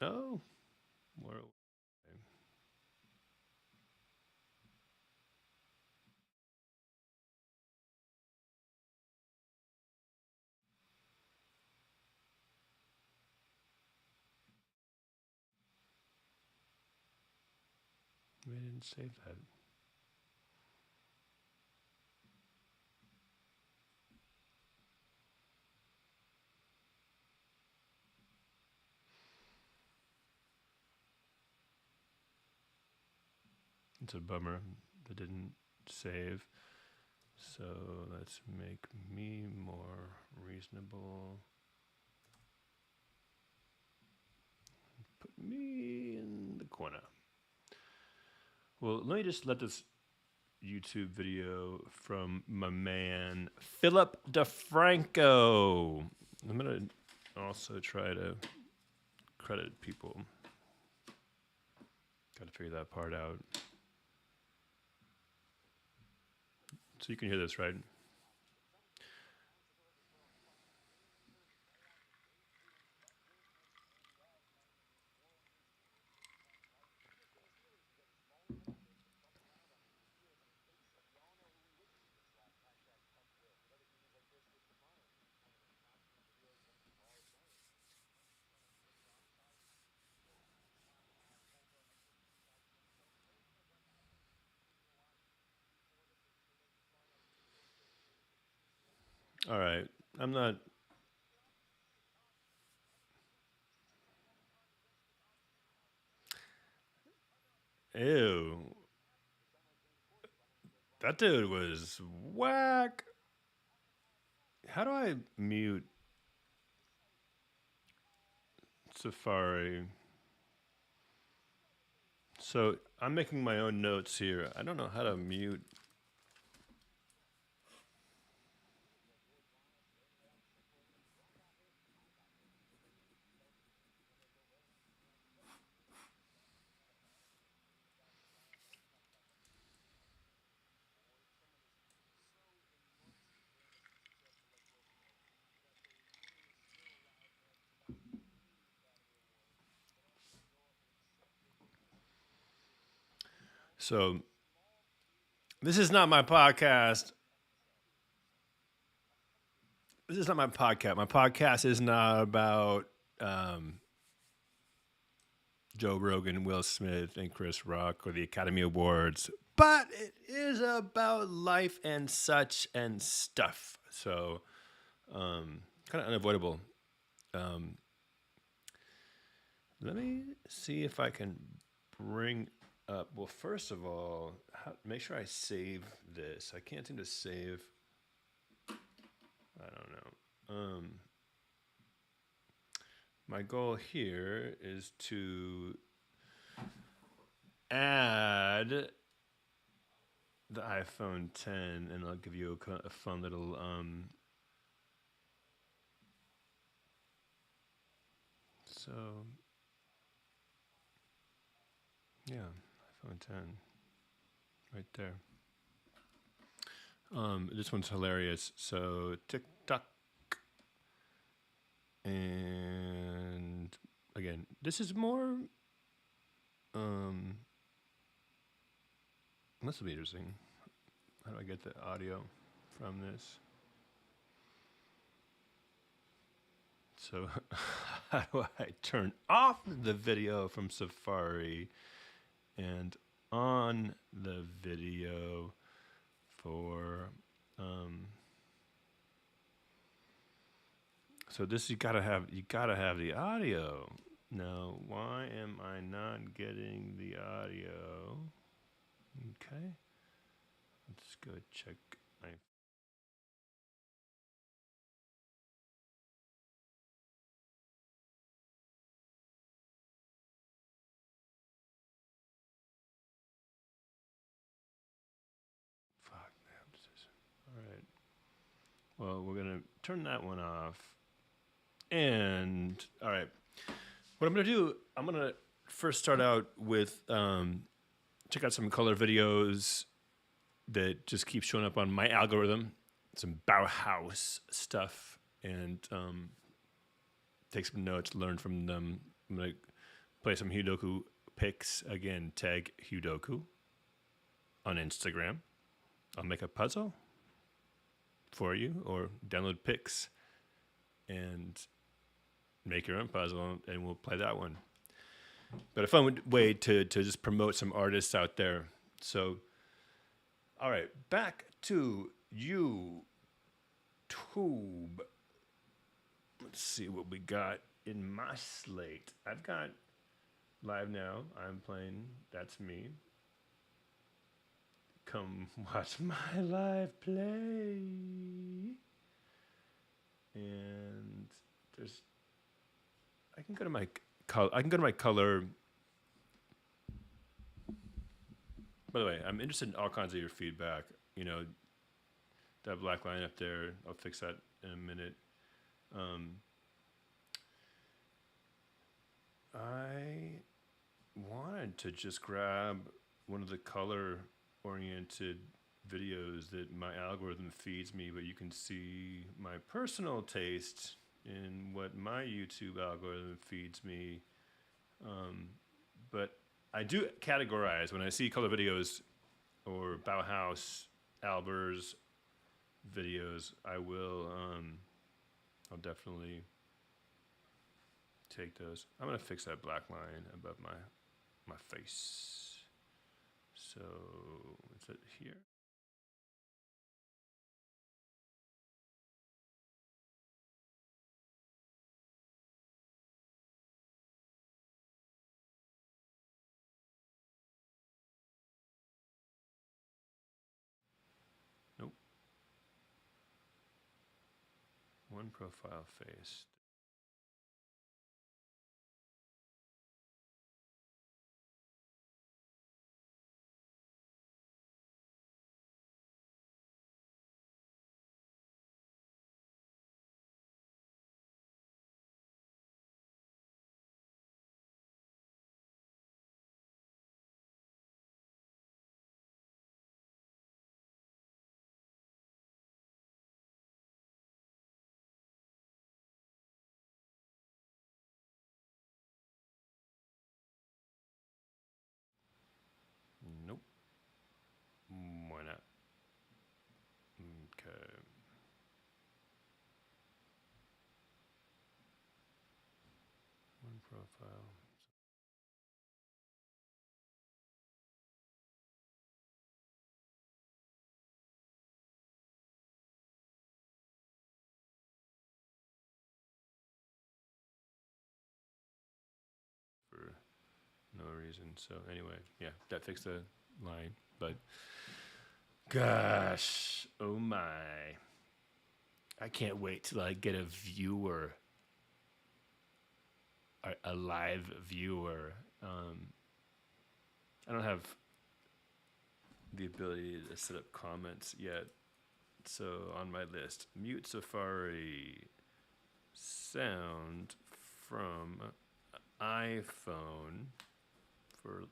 Oh, where? We didn't save that. It's a bummer that didn't save. So let's make me more reasonable. Put me in the corner. Well, let me just let this YouTube video from my man Philip DeFranco. I'm gonna also try to credit people. Got to figure that part out. So you can hear this, right? All right. I'm not. Ew. That dude was whack. How do I mute Safari? So I'm making my own notes here. I don't know how to mute. So this is not my podcast. This is not my podcast. My podcast is not about Joe Rogan, Will Smith, and Chris Rock or the Academy Awards, but it is about life and such and stuff. So kind of unavoidable. Um, Let me see if I can bring up. Well, first of all, make sure I save this. I can't seem to save. I don't know. My goal here is to add the iPhone 10, and I'll give you a fun little So yeah, iPhone 10, right there. This one's hilarious. So TikTok, and again, this is more. This will be interesting. How do I get the audio from this? So, how do I turn off the video from Safari and on the video for? So this you gotta have the audio. Now, why am I not getting the audio? Okay, let's go check my. Fuck, man. All right. Well, we're gonna turn that one off. And all right, what I'm gonna do, I'm gonna first start out with check out some color videos that just keep showing up on my algorithm, some Bauhaus stuff, and take some notes, learn from them. I'm gonna play some Huedoku Pix. Again, tag Huedoku on Instagram. I'll make a puzzle for you, or download Pix and make your own puzzle, and we'll play that one. But a fun way to just promote some artists out there. So, all right, back to YouTube. Let's see what we got in my slate. I've got Live Now. I'm playing. That's me. Come watch my live play. And there's, I can go to my color. By the way, I'm interested in all kinds of your feedback. You know, that black line up there, I'll fix that in a minute. I wanted to just grab one of the color oriented videos that my algorithm feeds me, but you can see my personal taste in what my YouTube algorithm feeds me. But I do categorize when I see color videos or Bauhaus, Albers videos. I'll definitely take those. I'm gonna fix that black line above my face. So is it here? Nope. One profile face. Nope. Why not? Okay. One profile. For no reason. So anyway, yeah, that fixed the line. But gosh, oh my. I can't wait till I get a viewer, a live viewer. I don't have the ability to set up comments yet. So on my list, mute Safari, sound from iPhone for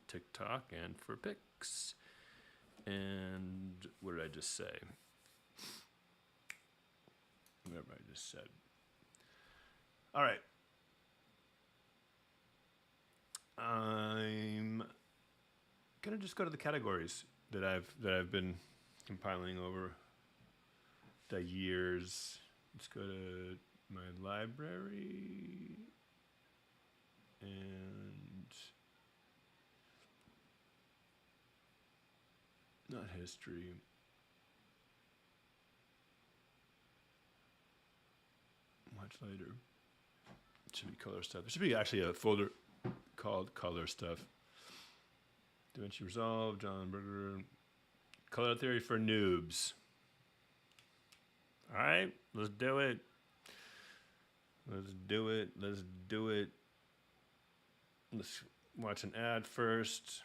TikTok and for Pix. And what did I just say? Whatever I just said. All right. I'm gonna just go to the categories that I've been compiling over the years. Let's go to my library and not history. Much later. It should be color stuff. It should be actually a folder called color stuff. DaVinci Resolve, John Berger, color theory for noobs. All right, let's do it. Let's do it. Let's do it. Let's watch an ad first.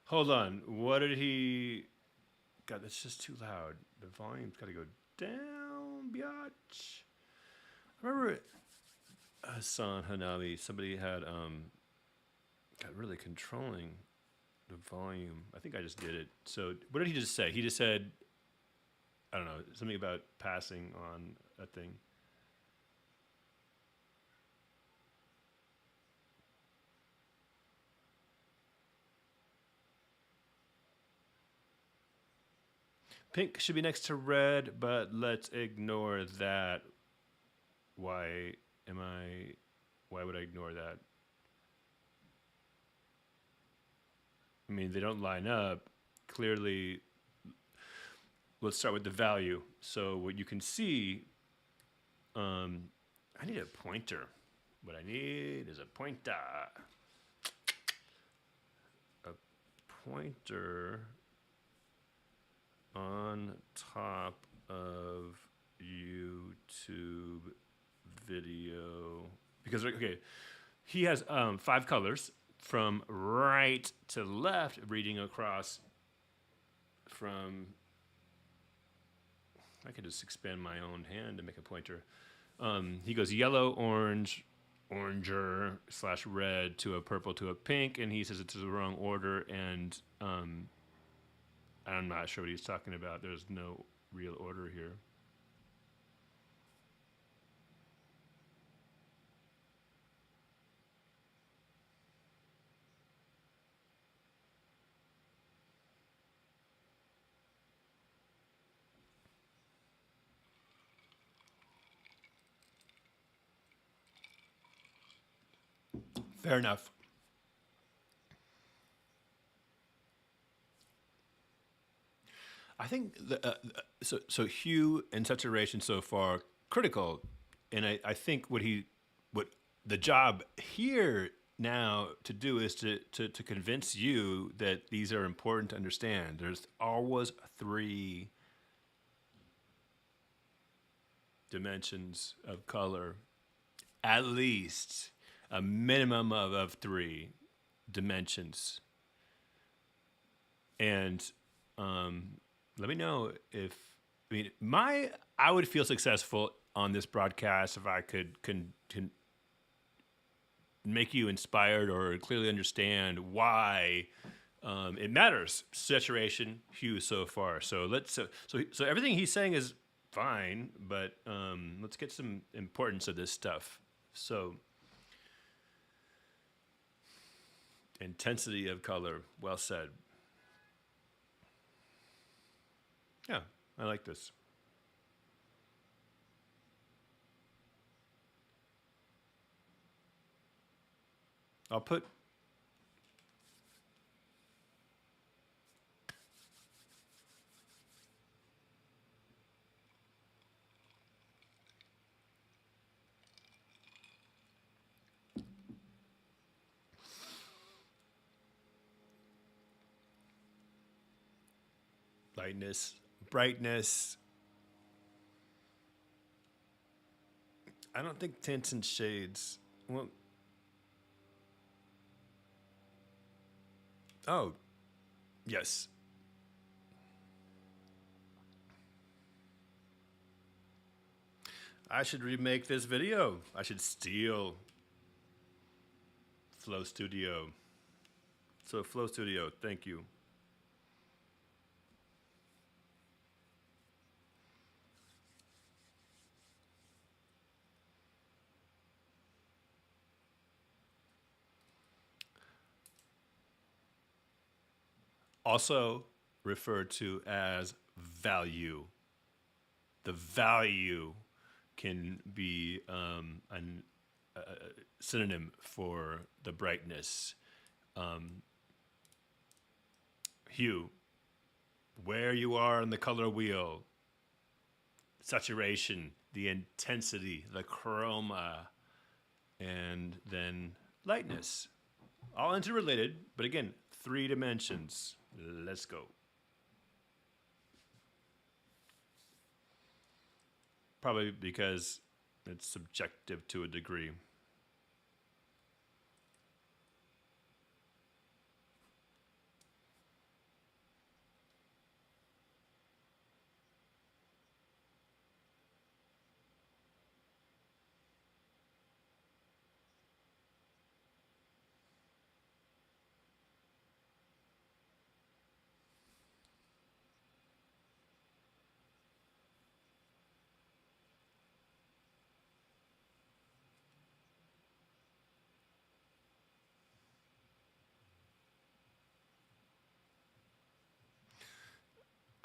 Hold on. What did he? God, that's just too loud. The volume's got to go down, biatch. I remember Hassan Hanabi. Somebody had got really controlling the volume. I think I just did it. So what did he just say? He just said, I don't know, something about passing on a thing. Pink should be next to red, but let's ignore that. Why am I? Why would I ignore that? I mean, they don't line up. Clearly, let's start with the value. So what you can see, I need a pointer. What I need is a pointer. A pointer on top of YouTube video. Because, okay, he has 5 colors from right to left, reading across from, I could just expand my own hand to make a pointer. He goes yellow, orange, oranger / red to a purple to a pink, and he says it's the wrong order, and I'm not sure what he's talking about. There's no real order here. Fair enough. I think so hue and saturation so far critical, and I think what the job here now to do is to convince you that these are important to understand. There's always 3 dimensions of color, at least a minimum of 3 dimensions, and let me know if I would feel successful on this broadcast if I could can make you inspired or clearly understand why it matters. Saturation, hue so far. So so everything he's saying is fine, but let's get some importance of this stuff. So intensity of color, well said. Yeah, I like this. I'll put lightness, brightness. I don't think tints and shades. Well, oh, yes. I should remake this video. I should steal Flow Studio. So Flow Studio, thank you. Also referred to as value. The value can be a synonym for the brightness. Hue, where you are on the color wheel. Saturation, the intensity, the chroma, and then lightness. All interrelated, but again, 3 dimensions. Let's go. Probably because it's subjective to a degree.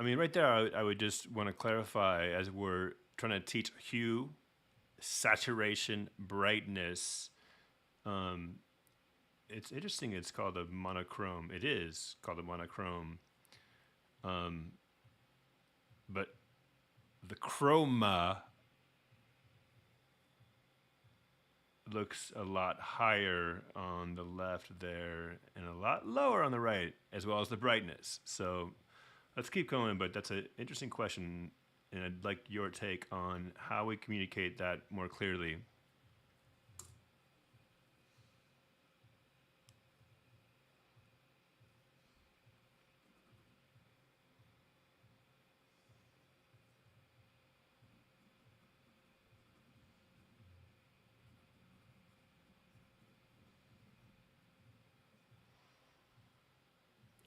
I mean, right there, I would just want to clarify as we're trying to teach hue, saturation, brightness. Um, it's interesting. It's called a monochrome. It is called a monochrome. Um, but the chroma looks a lot higher on the left there and a lot lower on the right, as well as the brightness. So let's keep going, but that's an interesting question, and I'd like your take on how we communicate that more clearly.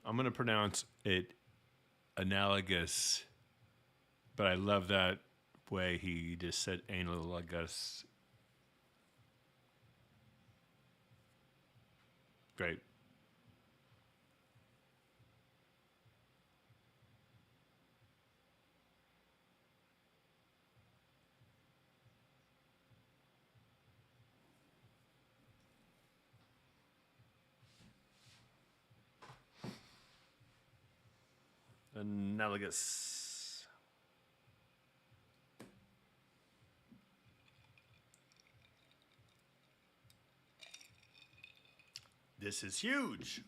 I'm going to pronounce it analogous, but I love that way he just said analogous. Great. Analogous. This is huge.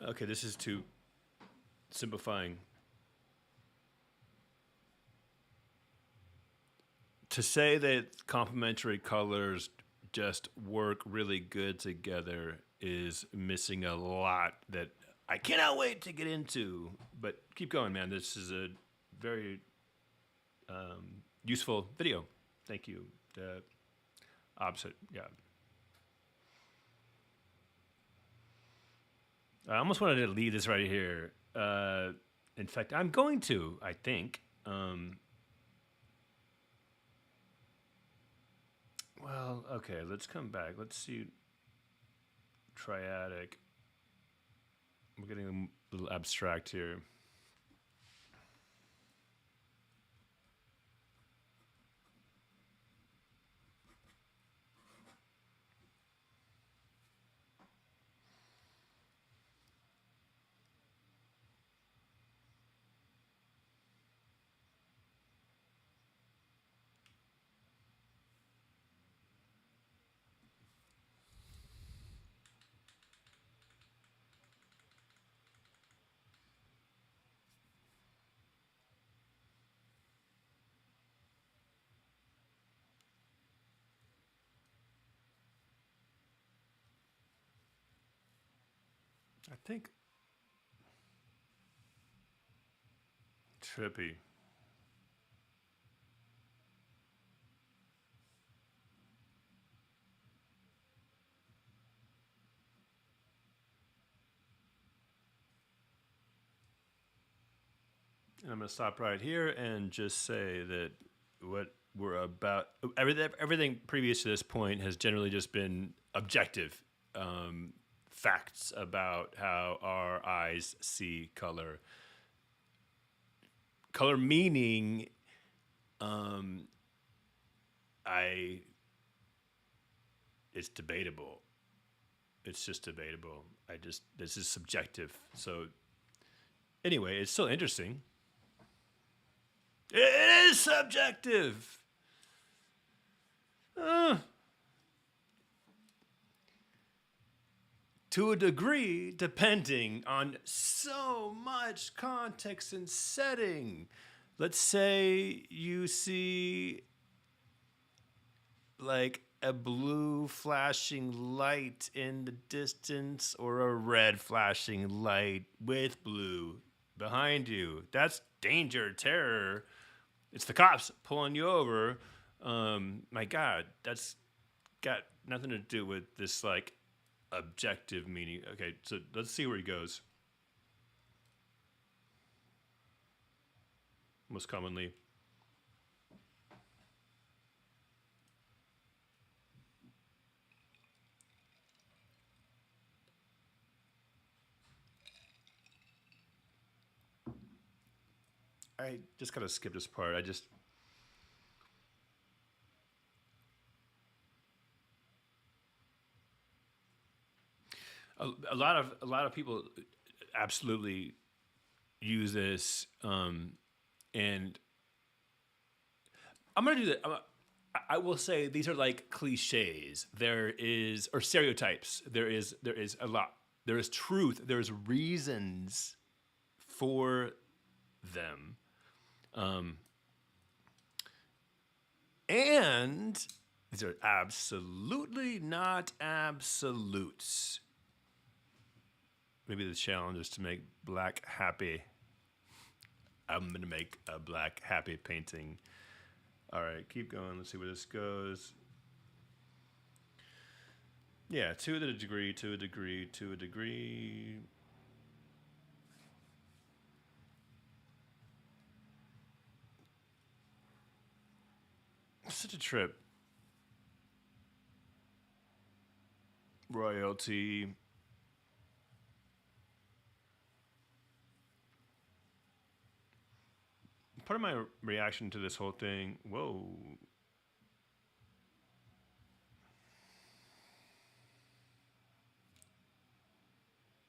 Okay, this is too simplifying. To say that complementary colors just work really good together is missing a lot that I cannot wait to get into. But keep going, man. This is a very useful video. Thank you. The opposite, yeah. I almost wanted to leave this right here. In fact, I'm going to, I think. Well, okay, let's come back. Let's see. Triadic. We're getting a little abstract here. I think trippy. And I'm going to stop right here and just say that what we're about, everything previous to this point has generally just been objective facts about how our eyes see color. Color meaning, I, it's debatable. It's just debatable. This is subjective. So anyway, it's still interesting. It is subjective. To a degree, depending on so much context and setting. Let's say you see like a blue flashing light in the distance or a red flashing light with blue behind you. That's danger, terror. It's the cops pulling you over. My God, that's got nothing to do with this like objective meaning. Okay, so let's see where he goes. Most commonly. I just gotta skip this part. A lot of people absolutely use this, and I'm gonna do that. I will say these are like cliches. There is or stereotypes. There is a lot. There is truth. There's reasons for them, and these are absolutely not absolutes. Maybe the challenge is to make black happy. I'm gonna make a black happy painting. All right, keep going. Let's see where this goes. Yeah, to a degree, to a degree, to a degree. Such a trip. Royalty. Part of my reaction to this whole thing, whoa.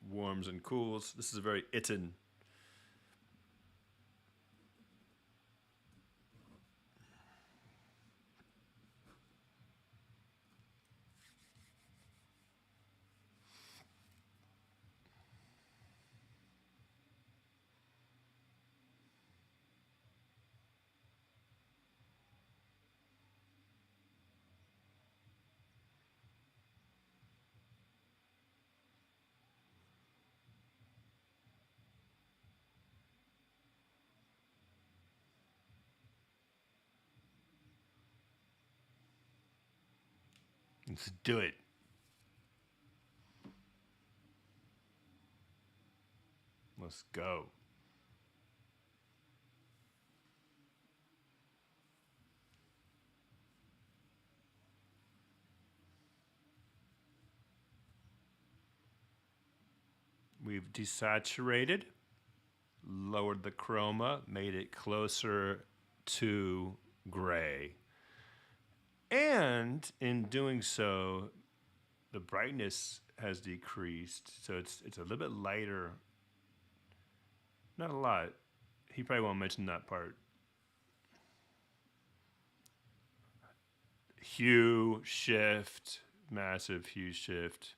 Warms and cools. This is a very Itten. Let's do it. Let's go. We've desaturated, lowered the chroma, made it closer to gray. And in doing so, the brightness has decreased, so it's a little bit lighter. Not a lot. He probably won't mention that part. Hue shift, massive hue shift.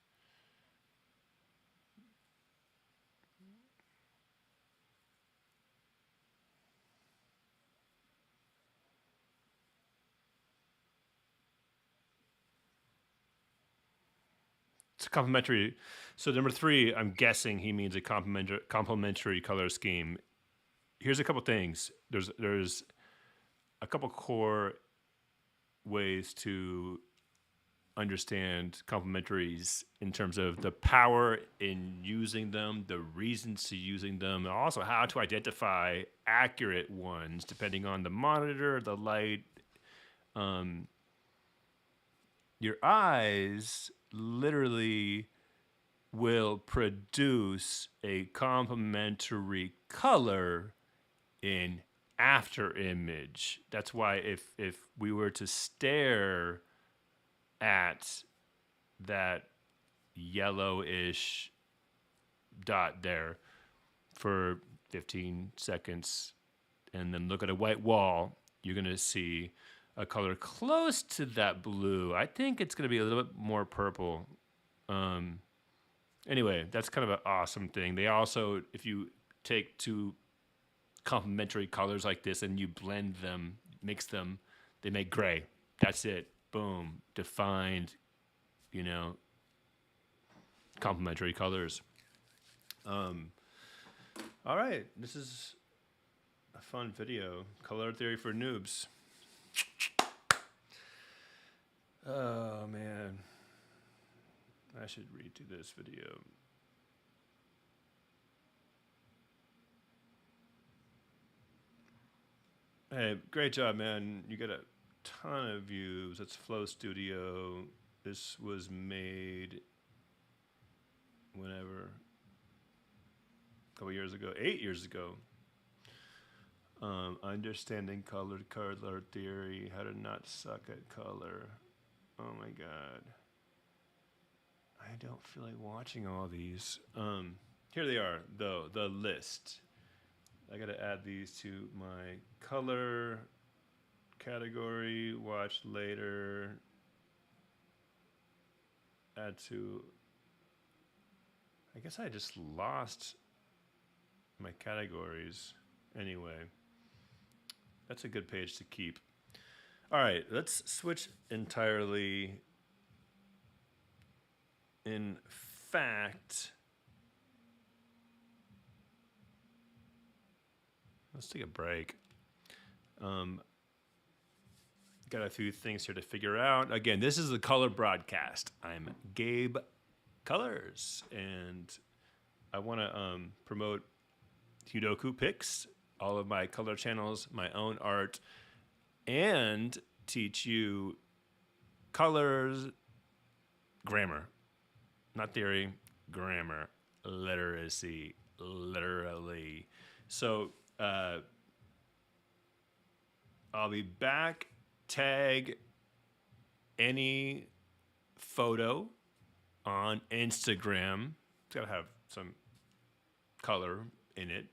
It's complementary. So number 3, I'm guessing he means a complementary color scheme. Here's a couple things. There's a couple core ways to understand complementaries in terms of the power in using them, the reasons to using them, and also how to identify accurate ones depending on the monitor, the light. Your eyes literally will produce a complementary color in after image. That's why if we were to stare at that yellowish dot there for 15 seconds and then look at a white wall, you're going to see a color close to that blue. I think it's going to be a little bit more purple. Anyway, that's kind of an awesome thing. They also, if you take two complementary colors like this and you blend them, mix them, they make gray. That's it. Boom. Defined, complementary colors. All right. This is a fun video. Color theory for noobs. Oh, man. I should redo this video. Hey, great job, man. You got a ton of views. That's Flow Studio. This was made whenever, a couple years ago, 8 years ago. Understanding color theory, how to not suck at color. Oh my god. I don't feel like watching all these. Here they are, though, the list. I gotta add these to my color category, watch later, add to. I guess I just lost my categories. Anyway, that's a good page to keep. All right, let's switch entirely. In fact, let's take a break. Got a few things here to figure out. Again, this is the color broadcast. I'm Gabe Colors, and I want to promote Huedoku Pix, all of my color channels, my own art, and teach you colors, grammar, not theory, grammar, literacy, literally. So I'll be back. Tag any photo on Instagram. It's got to have some color in it.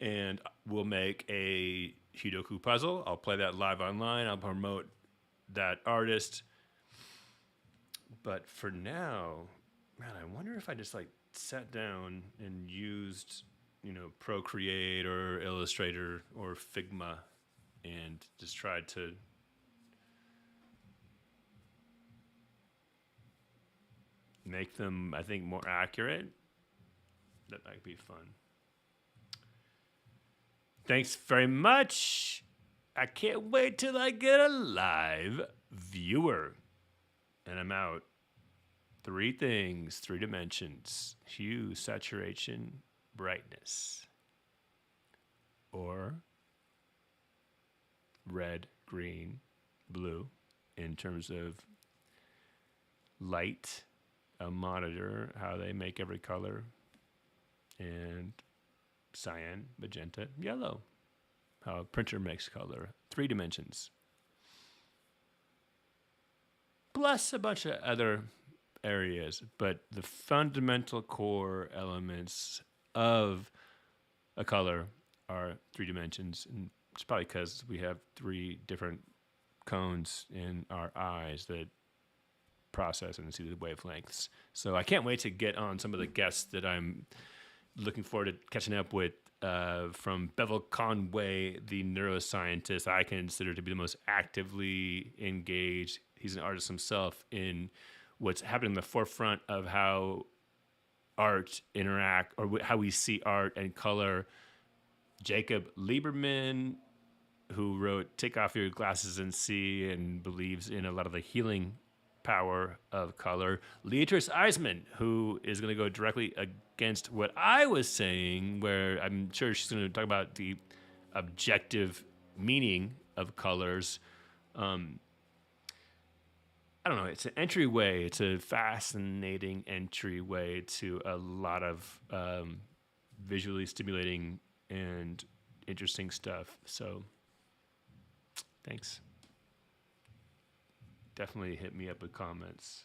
And we'll make a Huedoku puzzle. I'll play that live online. I'll promote that artist. But for now, man, I wonder if I just like sat down and used, Procreate or Illustrator or Figma and just tried to make them, I think, more accurate. That might be fun. Thanks very much. I can't wait till I get a live viewer. And I'm out. 3 things, 3 dimensions: hue, saturation, brightness. Or red, green, blue in terms of light, a monitor, how they make every color, and cyan, magenta, yellow, how a printer makes color. 3 dimensions. Plus a bunch of other areas, but the fundamental core elements of a color are 3 dimensions, and it's probably because we have 3 different cones in our eyes that process and see the wavelengths. So I can't wait to get on some of the guests that I'm looking forward to catching up with, from Bevel Conway, the neuroscientist I consider to be the most actively engaged. He's an artist himself in what's happening in the forefront of how art interact, or how we see art and color. Jacob Lieberman, who wrote Take Off Your Glasses and See and believes in a lot of the healing power of color. Leatrice Eisman, who is going to go directly against what I was saying, where I'm sure she's going to talk about the objective meaning of colors. I don't know, it's an entryway. It's a fascinating entryway to a lot of visually stimulating and interesting stuff. So, thanks. Definitely hit me up with comments.